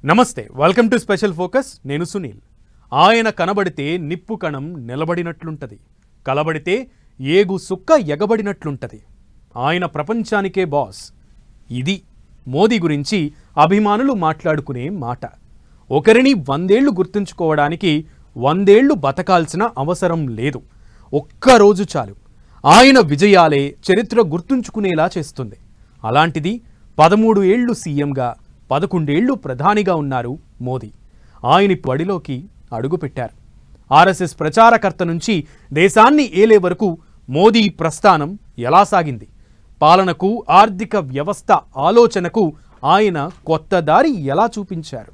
నమస్తే welcome to special focus నేను సునీల్ ఆయన కనబడితే నిప్పు కణం నిలబడినట్లుంటది కలబడితే ఏగు సుక్క ఎగబడినట్లుంటది ఆయన ప్రపంచానికే బాస్ ఇది మోదీ గురించి అభిమానులు మాట్లాడుకునే మాట ఒకరిని 100 ఏళ్లు గుర్తుంచుకోవడానికి 100 ఏళ్లు బతకాల్సిన అవసరం లేదు ఒక్క రోజు చాలు ఆయన విజయాలే చరిత్ర గుర్తుంచుకునేలా చేస్తుంది అలాంటిది 13 ఏళ్లు సీఎంగా 11 ఏళ్లు ప్రధానిగా ఉన్నారు మోదీ ఆయన పడిలోకి అడుగుపెట్టారు ఆర్ఎస్ఎస్ ప్రచారకర్త నుంచి దేశాన్ని ఏలే వరకు మోదీ ప్రస్థానం ఎలా సాగింది పాలనకు ఆర్థిక వ్యవస్థ ఆలోచనకు ఆయన కొత్త దారి ఎలా చూపించారు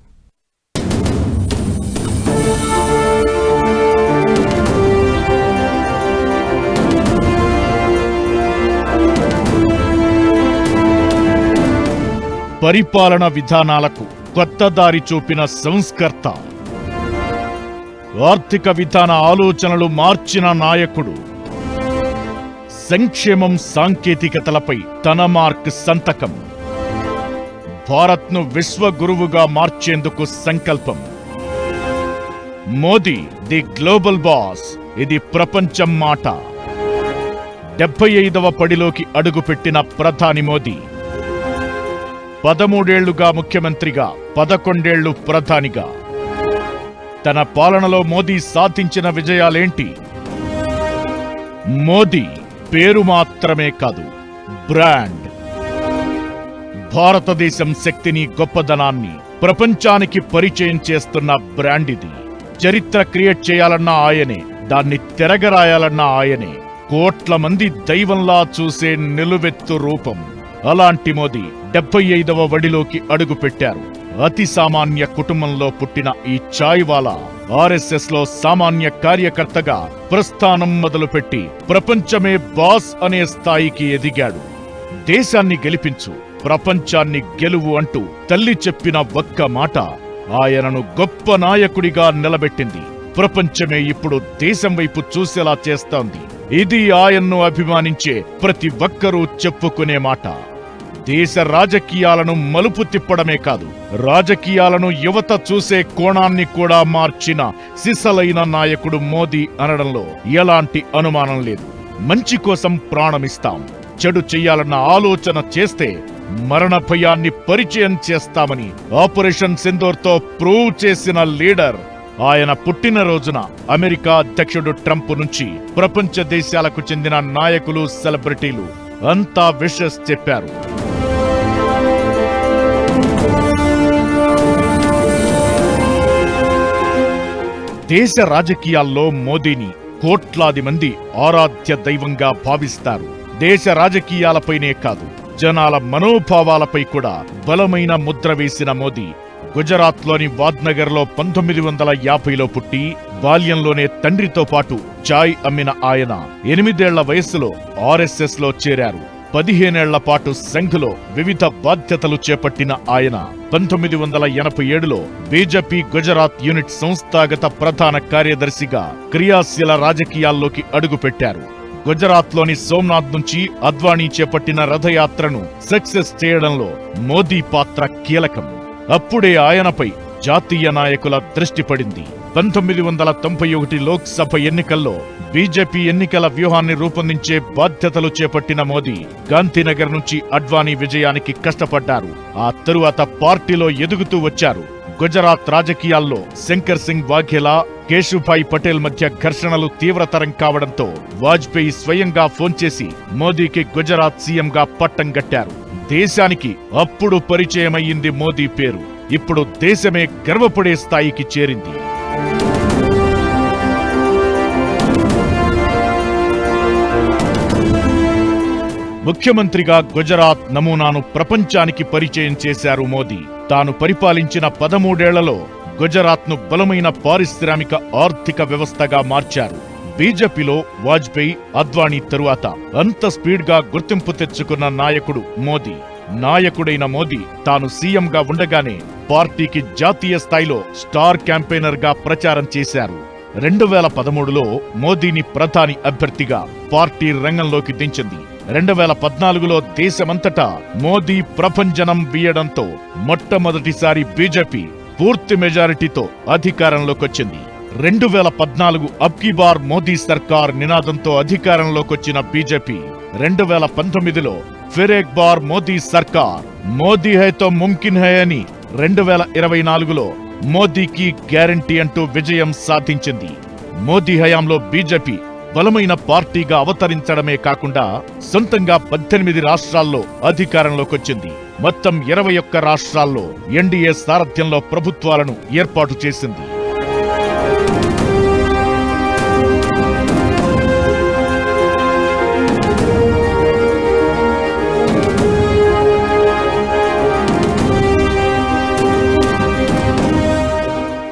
పరిపాలన విధానాలకు కొత్త దారి చూపిన సంస్కర్త ఆర్థిక విధాన ఆలోచనలు మార్చిన నాయకుడు సంక్షేమం సాంకేతికతలపై తన మార్క్ సంతకం భారత్ను విశ్వగురువుగా మార్చేందుకు సంకల్పం మోదీ ది గ్లోబల్ బాస్ ఇది ప్రపంచం మాట 75వ పడిలోకి అడుగుపెట్టిన ప్రధాని మోదీ 13 ఏళ్లుగా ముఖ్యమంత్రిగా 11 ఏళ్లు ప్రధానిగా తన పాలనలో మోదీ సాధించిన విజయాలేంటి మోదీ పేరు మాత్రమే కాదు బ్రాండ్ భారతదేశం శక్తిని గొప్పదనాన్ని ప్రపంచానికి పరిచయం చేస్తున్న బ్రాండ్ ఇది చరిత్ర క్రియేట్ చేయాలన్నా ఆయనే దాన్ని తిరగరాయాలన్నా ఆయనే కోట్ల మంది దైవంలా చూసే నిలువెత్తు రూపం అలాంటి మోదీ 75వ వడిలోకి అడుగుపెట్టారు అతి సామాన్య కుటుంబంలో పుట్టిన ఈ చాయ్వాలా ఆర్ఎస్ఎస్ లో సామాన్య కార్యకర్తగా ప్రస్థానం మొదలుపెట్టి ప్రపంచమే బాస్ అనే స్థాయికి ఎదిగాడు దేశాన్ని గెలిపించు ప్రపంచాన్ని గెలువు అంటూ తల్లి చెప్పిన ఒక్క మాట ఆయనను గొప్ప నాయకుడిగా నిలబెట్టింది ప్రపంచమే ఇప్పుడు దేశం వైపు చూసేలా చేస్తోంది ఇది ఆయన్ను అభిమానించే ప్రతి ఒక్కరూ చెప్పుకునే మాట దేశ రాజకీయాలను మలుపు తిప్పడమే కాదు రాజకీయాలను యువత చూసే కోణాన్ని కూడా మార్చిన సిసలైన నాయకుడు మోదీ అనడంలో ఎలాంటి అనుమానం లేదు మంచి కోసం ప్రాణమిస్తాం చెడు చెయ్యాలన్న ఆలోచన చేస్తే మరణ భయాన్ని పరిచయం చేస్తామని ఆపరేషన్ సింధూర్తో ప్రూవ్ చేసిన లీడర్ ఆయన పుట్టినరోజున అమెరికా అధ్యక్షుడు ట్రంప్ నుంచి ప్రపంచ దేశాలకు చెందిన నాయకులు సెలబ్రిటీలు అంతా విషెస్ చెప్పారు దేశ రాజకీయాల్లో మోదీని కోట్లాది మంది ఆరాధ్య దైవంగా భావిస్తారు దేశ రాజకీయాలపైనే కాదు జనాల మనోభావాలపై కూడా బలమైన ముద్ర వేసిన మోదీ గుజరాత్లోని వాద్నగర్లో 1950లో పుట్టి బాల్యంలోనే తండ్రితో పాటు చాయ్ అమ్మిన ఆయన 8 ఏళ్ల వయస్సులో ఆర్ఎస్ఎస్ లో చేరారు 15 ఏళ్ల పాటు సంఘ్లో వివిధ బాధ్యతలు చేపట్టిన ఆయన 1987లో బీజేపీ గుజరాత్ యూనిట్ సంస్థాగత ప్రధాన కార్యదర్శిగా క్రియాశీల రాజకీయాల్లోకి అడుగుపెట్టారు గుజరాత్లోని సోమనాథ్ నుంచి అద్వానీ చేపట్టిన రథయాత్రను సక్సెస్ చేయడంలో మోదీ పాత్ర కీలకం అప్పుడే ఆయనపై జాతీయ నాయకుల దృష్టి పడింది 1991 లోక్సభ ఎన్నికల్లో బీజేపీ ఎన్నికల వ్యూహాన్ని రూపొందించే బాధ్యతలు చేపట్టిన మోదీ గాంధీనగర్ నుంచి అడ్వానీ విజయానికి కష్టపడ్డారు ఆ తరువాత పార్టీలో ఎదుగుతూ వచ్చారు గుజరాత్ రాజకీయాల్లో శంకర్ సింగ్ వాఘేలా కేశుభాయ్ పటేల్ మధ్య ఘర్షణలు తీవ్రతరం కావడంతో వాజ్పేయి స్వయంగా ఫోన్ చేసి మోదీకి గుజరాత్ సీఎంగా పట్టం కట్టారు దేశానికి అప్పుడు పరిచయమయ్యింది మోదీ పేరు ఇప్పుడు దేశమే గర్వపడే స్థాయికి చేరింది ముఖ్యమంత్రిగా గుజరాత్ నమూనాను ప్రపంచానికి పరిచయం చేశారు మోదీ తాను పరిపాలించిన 13 ఏళ్లలో గుజరాత్ను బలమైన పారిశ్రామిక ఆర్థిక వ్యవస్థగా మార్చారు బీజేపీలో వాజ్పేయి అద్వానీ తరువాత అంత స్పీడ్గా గుర్తింపు తెచ్చుకున్న నాయకుడు మోదీ నాయకుడైన మోదీ తాను సీఎంగా ఉండగానే పార్టీకి జాతీయ స్థాయిలో స్టార్ క్యాంపెయినర్ గా ప్రచారం చేశారు 2013లో మోదీని ప్రధాని అభ్యర్థిగా పార్టీ రంగంలోకి దించింది 2014లో దేశమంతటా మోదీ ప్రభంజనం వీయడంతో మొట్టమొదటిసారి బీజేపీ పూర్తి మెజారిటీతో అధికారంలోకొచ్చింది. 2014 అబ్కీ బార్ మోదీ సర్కార్ నినాదంతో అధికారంలోకొచ్చిన బీజేపీ 2019లో ఫిర్ ఏక్ బార్ మోదీ సర్కార్, మోదీ హై తో ముమ్కిన్ హై అని 2024లో మోదీకి గ్యారంటీ అంటూ విజయం సాధించింది. మోదీ హయాంలో బీజేపీ బలమైన పార్టీగా అవతరించడమే కాకుండా సొంతంగా 18 రాష్ట్రాల్లో అధికారంలోకొచ్చింది. మొత్తం 21 రాష్ట్రాల్లో ఎన్డీఏ సారథ్యంలో ప్రభుత్వాలను ఏర్పాటు చేసింది.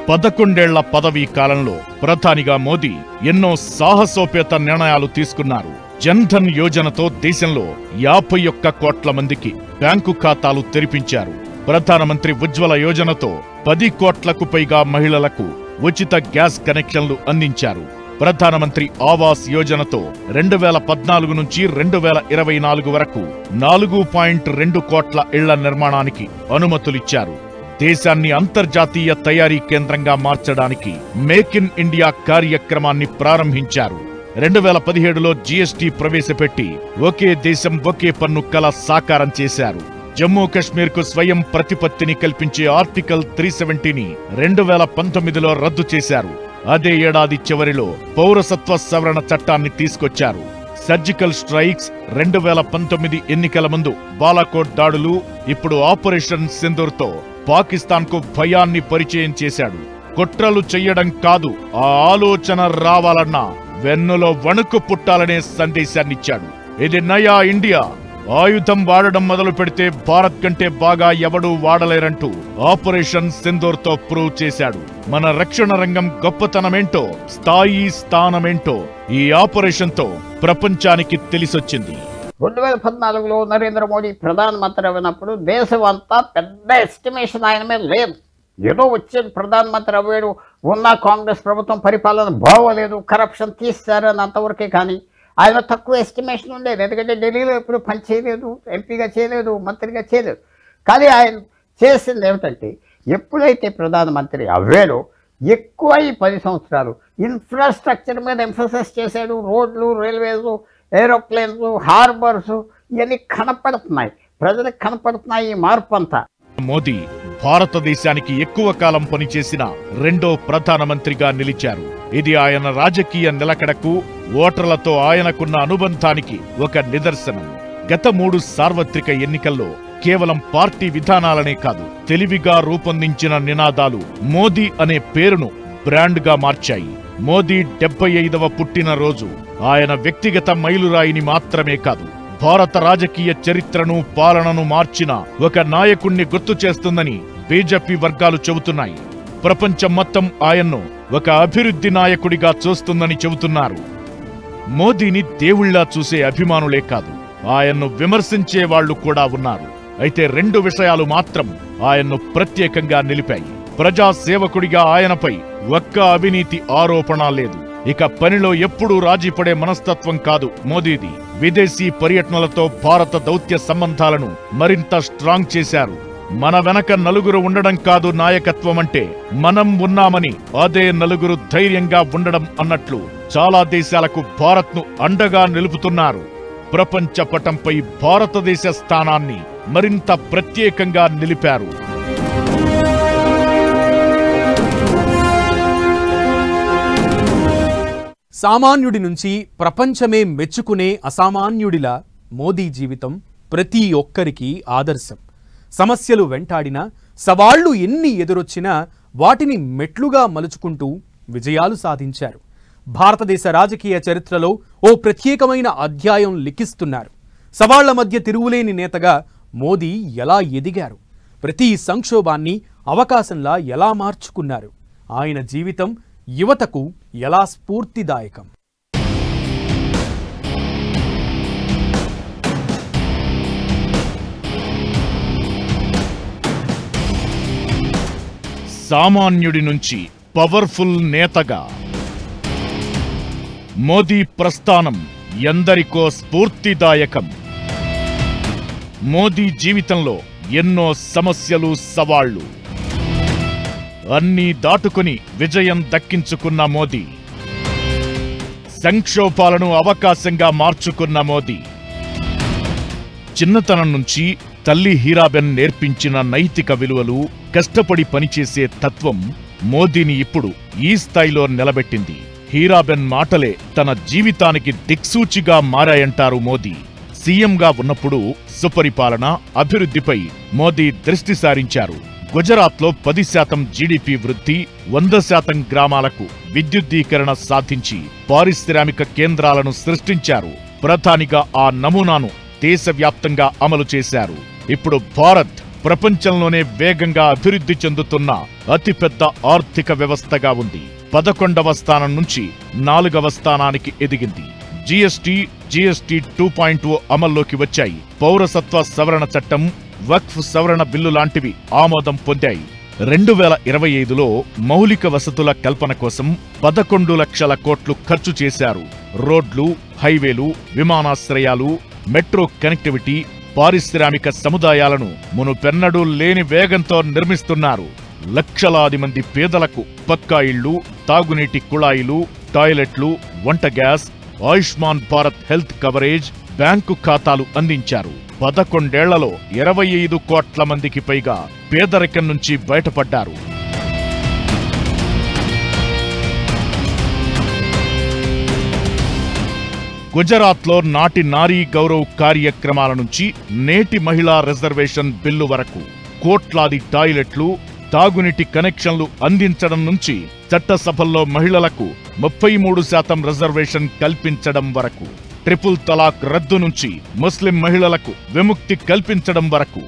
పదకొండేళ్ల పదవీ కాలంలో ప్రధానిగా మోదీ ఎన్నో సాహసోపేత నిర్ణయాలు తీసుకున్నారు. జన్ధన్ యోజనతో దేశంలో 51 కోట్ల మందికి బ్యాంకు ఖాతాలు తెరిపించారు. ప్రధానమంత్రి ఉజ్వల యోజనతో 10 కోట్లకు పైగా మహిళలకు ఉచిత గ్యాస్ కనెక్షన్లు అందించారు. ప్రధానమంత్రి ఆవాస్ యోజనతో 2014 నుంచి 2024 వరకు 4.2 కోట్ల ఇళ్ల నిర్మాణానికి అనుమతులిచ్చారు. దేశాన్ని అంతర్జాతీయ తయారీ కేంద్రంగా మార్చడానికి మేక్ ఇన్ ఇండియా కార్యక్రమాన్ని ప్రారంభించారు. 2017లో జీఎస్టీ ప్రవేశపెట్టి ఒకే దేశం ఒకే పన్ను కల సాకారం చేశారు. జమ్మూ కశ్మీర్ కు స్వయం ప్రతిపత్తిని కల్పించే ఆర్టికల్ 370ని 2019లో రద్దు చేశారు. అదే ఏడాది చివరిలో పౌరసత్వ సవరణ చట్టాన్ని తీసుకొచ్చారు. సర్జికల్ స్ట్రైక్స్, 2019 ఎన్నికల ముందు బాలాకోట్ దాడులు, ఇప్పుడు ఆపరేషన్ సింధూర్తో పాకిస్తాన్కు భయాన్ని పరిచయం చేశాడు. కుట్రలు చెయ్యడం కాదు, ఆ ఆలోచన రావాలన్నా వెన్నులో వణుకు పుట్టాలనే సందేశాన్నిచ్చాడు. ఇది నయా ఇండియా, ఆయుధం వాడడం మొదలు పెడితే భారత్ కంటే బాగా ఎవడూ వాడలేరంటూ ఆపరేషన్ సింధూర్తో ప్రూవ్ చేశాడు. మన రక్షణ రంగం గొప్పతనమేంటో, స్థానమేంటో ఈ ఆపరేషన్తో ప్రపంచానికి తెలిసొచ్చింది. 2014లో నరేంద్ర మోడీ ప్రధానమంత్రి అయినప్పుడు దేశం అంతా పెద్ద ఎస్టిమేషన్ ఆయన మీద లేదు. ఏదో వచ్చేది ప్రధానమంత్రి అవ్వాడు, ఉన్న కాంగ్రెస్ ప్రభుత్వం పరిపాలన బాగోలేదు, కరప్షన్ తీశారని అంతవరకే. కానీ ఆయన తక్కువ ఎస్టిమేషన్ ఉండేది, ఎందుకంటే ఢిల్లీలో ఎప్పుడు పని చేయలేదు, ఎంపీగా చేయలేదు, మంత్రిగా చేయలేదు. కానీ ఆయన చేసింది ఏమిటంటే ఎప్పుడైతే ప్రధానమంత్రి అవ్వాడో ఎక్కువ ఈ 10 సంవత్సరాలు ఇన్ఫ్రాస్ట్రక్చర్ మీద ఎంఫోసిస్ చేశాడు. రోడ్లు, రైల్వేస్, ఏరోప్లేన్స్, హార్బర్స్ ఇవన్నీ కనపడుతున్నాయి, ప్రజలకు కనపడుతున్నాయి ఈ మార్పు అంతా. మోదీ భారతదేశానికి ఎక్కువ కాలం పనిచేసిన రెండో ప్రధానమంత్రిగా నిలిచారు. ఇది ఆయన రాజకీయ నిలకడకు, ఓటర్లతో ఆయనకున్న అనుబంధానికి ఒక నిదర్శనం. గత 3 సార్వత్రిక ఎన్నికల్లో కేవలం పార్టీ విధానాలనే కాదు, తెలివిగా రూపొందించిన నినాదాలు మోదీ అనే పేరును బ్రాండ్గా మార్చాయి. మోదీ 75వ పుట్టినరోజు ఆయన వ్యక్తిగత మైలురాయిని మాత్రమే కాదు, భారత రాజకీయ చరిత్రను, పాలనను మార్చిన ఒక నాయకుణ్ణి గుర్తు చేస్తుందని బీజేపీ వర్గాలు చెబుతున్నాయి. ప్రపంచం మొత్తం ఆయన్ను ఒక అభివృద్ధి నాయకుడిగా చూస్తుందని చెబుతున్నారు. మోదీని దేవుళ్లా చూసే అభిమానులే కాదు, ఆయన్ను విమర్శించే వాళ్లు కూడా ఉన్నారు. అయితే 2 విషయాలు మాత్రం ఆయన్ను ప్రత్యేకంగా నిలిపాయి. ప్రజా సేవకుడిగా ఆయనపై ఒక్క అవినీతి ఆరోపణ లేదు. ఇక పనిలో ఎప్పుడూ రాజీపడే మనస్తత్వం కాదు మోదీది. విదేశీ పర్యటనలతో భారత దౌత్య సంబంధాలను మరింత స్ట్రాంగ్ చేశారు. మన వెనక నలుగురు ఉండడం కాదు నాయకత్వం అంటే, మనం ఉన్నామని అదే నలుగురు ధైర్యంగా ఉండడం అన్నట్లు చాలా దేశాలకు భారత్ను అండగా నిలుపుతున్నారు. ప్రపంచ పటంపై భారతదేశ స్థానాన్ని మరింత ప్రత్యేకంగా నిలిపారు. సామాన్యుడి నుంచి ప్రపంచమే మెచ్చుకునే అసామాన్యుడిలా మోదీ జీవితం ప్రతి ఒక్కరికి ఆదర్శం. సమస్యలు వెంటాడినా, సవాళ్లు ఎన్ని ఎదురొచ్చినా వాటిని మెట్లుగా మలుచుకుంటూ విజయాలు సాధించారు. భారతదేశ రాజకీయ చరిత్రలో ఓ ప్రత్యేకమైన అధ్యాయం లిఖిస్తున్నారు. సవాళ్ల మధ్య తిరుగులేని నేతగా మోదీ ఎలా ఎదిగారు, ప్రతి సంక్షోభాన్ని అవకాశంలా ఎలా మార్చుకున్నారు, ఆయన జీవితం యువతకు ఎలా స్ఫూర్తిదాయకం. సామాన్యుడి నుంచి పవర్ఫుల్ నేతగా మోదీ ప్రస్థానం ఎందరికో స్ఫూర్తిదాయకం. మోదీ జీవితంలో ఎన్నో సమస్యలు, సవాళ్లు అన్నీ దాటుకుని విజయం దక్కించుకున్న మోదీ, సంక్షోభాలను అవకాశంగా మార్చుకున్న మోదీ, చిన్నతనం నుంచి తల్లి హీరాబెన్ నేర్పించిన నైతిక విలువలు, కష్టపడి పనిచేసే తత్వం మోదీని ఇప్పుడు ఈ స్థాయిలో నిలబెట్టింది. హీరాబెన్ మాటలే తన జీవితానికి దిక్సూచిగా మారాయంటారు మోదీ. సీఎంగా ఉన్నప్పుడు సుపరిపాలన, అభివృద్ధిపై మోదీ దృష్టి సారించారు. గుజరాత్లో 10% జీడీపీ వృద్ధి, 100% గ్రామాలకు విద్యుద్దీకరణ సాధించి పారిశ్రామిక కేంద్రాలను సృష్టించారు. ప్రధానిగా ఆ నమూనాను దేశవ్యాప్తంగా అమలు చేశారు. ఇప్పుడు భారత్ ప్రపంచంలోనే వేగంగా అభివృద్ధి చెందుతున్న అతిపెద్ద ఆర్థిక వ్యవస్థగా ఉంది. 11వ స్థానం నుంచి 4వ స్థానానికి ఎదిగింది. జీఎస్టీ 2.0 అమల్లోకి వచ్చాయి. పౌరసత్వ సవరణ చట్టం, వక్ఫ్ సవరణ బిల్లు లాంటివి ఆమోదం పొందాయి. 2025లో మౌలిక వసతుల కల్పన కోసం 11 లక్షల కోట్లు ఖర్చు చేశారు. రోడ్లు, హైవేలు, విమానాశ్రయాలు, మెట్రో కనెక్టివిటీ, పారిశ్రామిక సముదాయాలను మునుపెన్నడూ లేని వేగంతో నిర్మిస్తున్నారు. లక్షలాది మంది పేదలకు పక్కా ఇళ్లు, తాగునీటి కుళాయిలు, టాయిలెట్లు, వంట gas, Ayushman Bharat health coverage, bank ఖాతాలు అందించారు. 11 ఏళ్లలో 25 కోట్ల మందికి పైగా పేదరికం నుంచి బయటపడ్డారు. గుజరాత్లో నాటి నారీ గౌరవ్ కార్యక్రమాల నుంచి నేటి మహిళా రిజర్వేషన్ బిల్లు వరకు, కోట్లాది టాయిలెట్లు, తాగునీటి కనెక్షన్లు అందించడం నుంచి చట్టసభల్లో మహిళలకు 33% రిజర్వేషన్ కల్పించడం వరకు, ట్రిపుల్ తలాక్ రద్దు నుంచి ముస్లిం మహిళలకు విముక్తి కల్పించడం వరకు,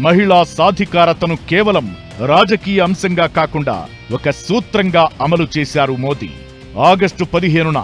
మహిళా సాధికారతను కేవలం రాజకీయ అంశంగా కాకుండా ఒక సూత్రంగా అమలు చేశారు మోదీ. ఆగస్టు 15న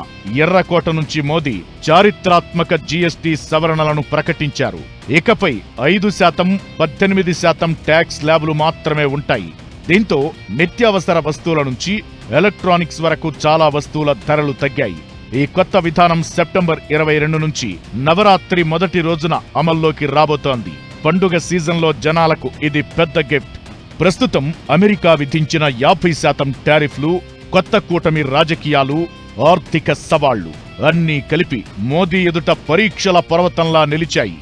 ఎర్రకోట నుంచి మోదీ చారిత్రాత్మక జీఎస్టీ సవరణలను ప్రకటించారు. ఇకపై 5%, 18% ట్యాక్స్ ల్యాబులు మాత్రమే ఉంటాయి. దీంతో నిత్యావసర వస్తువుల నుంచి ఎలక్ట్రానిక్స్ వరకు చాలా వస్తువుల ధరలు తగ్గాయి. ఈ కొత్త విధానం సెప్టెంబర్ 22 నుంచి నవరాత్రి మొదటి రోజున అమల్లోకి రాబోతోంది. పండుగ సీజన్లో జనాలకు ఇది పెద్ద గిఫ్ట్. ప్రస్తుతం అమెరికా విధించిన 50% టారిఫ్లు, కొత్త కూటమి రాజకీయాలు, ఆర్థిక సవాళ్లు అన్నీ కలిపి మోదీ ఎదుట పరీక్షల పర్వతంలా నిలిచాయి.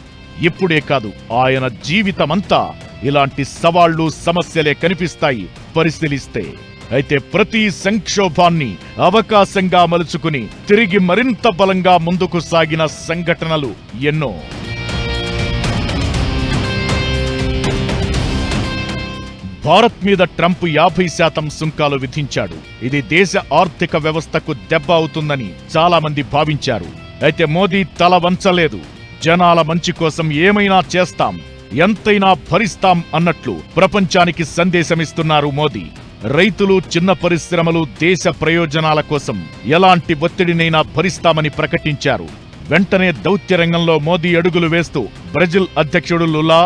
ఇప్పుడే కాదు, ఆయన జీవితమంతా ఇలాంటి సవాళ్లు, సమస్యలే కనిపిస్తాయి పరిశీలిస్తే. అయితే ప్రతి సంక్షోభాన్ని అవకాశంగా మలుచుకుని తిరిగి మరింత బలంగా ముందుకు సాగిన సంఘటనలు ఎన్నో. భారత్ మీద ట్రంప్ 50% సుంకాలు విధించాడు. ఇది దేశ ఆర్థిక వ్యవస్థకు దెబ్బ అవుతుందని చాలా మంది భావించారు. అయితే మోదీ తల వంచలేదు. జనాల మంచి కోసం ఏమైనా చేస్తాం, ఎంతైనా భరిస్తాం అన్నట్లు ప్రపంచానికి సందేశమిస్తున్నారు మోదీ. రైతులు, చిన్న పరిశ్రమలు దేశ ప్రయోజనాల కోసం ఎలాంటి ఒత్తిడినైనా భరిస్తామని ప్రకటించారు. వెంటనే దౌత్య రంగంలో మోదీ అడుగులు వేస్తూ బ్రెజిల్ అధ్యక్షుడు లులా,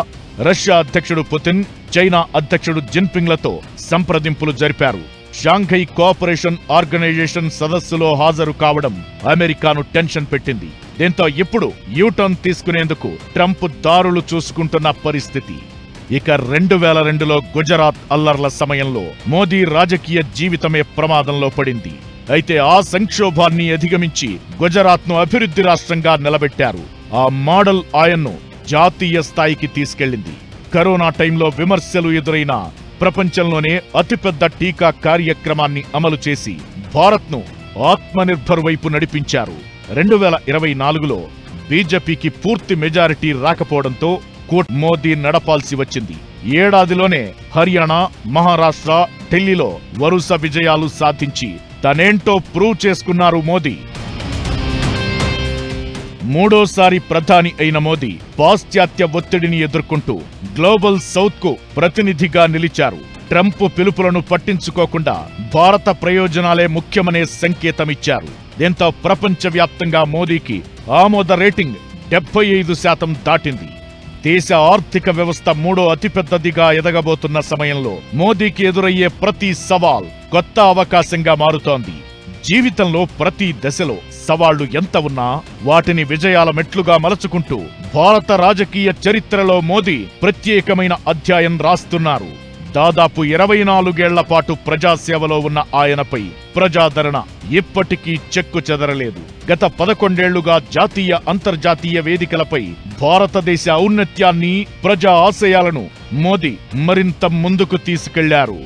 రష్యా అధ్యక్షుడు పుతిన్, చైనా అధ్యక్షుడు జిన్పింగ్లతో సంప్రదింపులు జరిపారు. షాంఘై కోఆపరేషన్ ఆర్గనైజేషన్ సదస్సులో హాజరు కావడం అమెరికాను టెన్షన్ పెట్టింది. దీంతో ఇప్పుడు యూటర్న్ తీసుకునేందుకు ట్రంప్ దారులు చూసుకుంటున్న పరిస్థితి. ఇక 2002లో గుజరాత్ అల్లర్ల సమయంలో మోదీ రాజకీయ జీవితమే ప్రమాదంలో పడింది. అయితే ఆ సంక్షోభాన్ని అధిగమించి గుజరాత్ను అభివృద్ధి రాష్ట్రంగా నిలబెట్టారు. ఆ మోడల్ ఆయన్ను జాతీయ స్థాయికి తీసుకెళ్లింది. కరోనా టైంలో విమర్శలు ఎదురైనా ప్రపంచంలోనే అతిపెద్ద టీకా కార్యక్రమాన్ని అమలు చేసి భారత్ను ఆత్మనిర్భర్ వైపు నడిపించారు. 2024లో బీజేపీకి పూర్తి మెజారిటీ రాకపోవడంతో మోదీ నడపాల్సి వచ్చింది. ఏడాదిలోనే హర్యానా, మహారాష్ట్ర, ఢిల్లీలో వరుస విజయాలు సాధించి తనేంటో ప్రూవ్ చేసుకున్నారు మోదీ. మూడోసారి ప్రధాని అయిన మోదీ పాశ్చాత్య ఒత్తిడిని ఎదుర్కొంటూ గ్లోబల్ సౌత్ కు ప్రతినిధిగా నిలిచారు. ట్రంప్ పిలుపులను పట్టించుకోకుండా భారత ప్రయోజనాలే ముఖ్యమనే సంకేతమిచ్చారు. దీంతో ప్రపంచవ్యాప్తంగా మోదీకి ఆమోద రేటింగ్ 75% దాటింది. దేశ ఆర్థిక వ్యవస్థ మూడో అతిపెద్దదిగా ఎదగబోతున్న సమయంలో మోదీకి ఎదురయ్యే ప్రతి సవాల్ కొత్త అవకాశంగా మారుతోంది. జీవితంలో ప్రతి దశలో సవాళ్లు ఎంత ఉన్నా వాటిని విజయాల మెట్లుగా మలచుకుంటూ భారత రాజకీయ చరిత్రలో మోదీ ప్రత్యేకమైన అధ్యాయం రాస్తున్నారు. దాదాపు 24 ఏళ్ల పాటు ప్రజాసేవలో ఉన్న ఆయనపై ప్రజాదరణ ఇప్పటికీ చెక్కు చెదరలేదు. గత 11 ఏళ్లుగా జాతీయ అంతర్జాతీయ వేదికలపై భారతదేశ ఔన్నత్యాన్ని, ప్రజా ఆశయాలను మోదీ మరింత ముందుకు తీసుకెళ్లారు.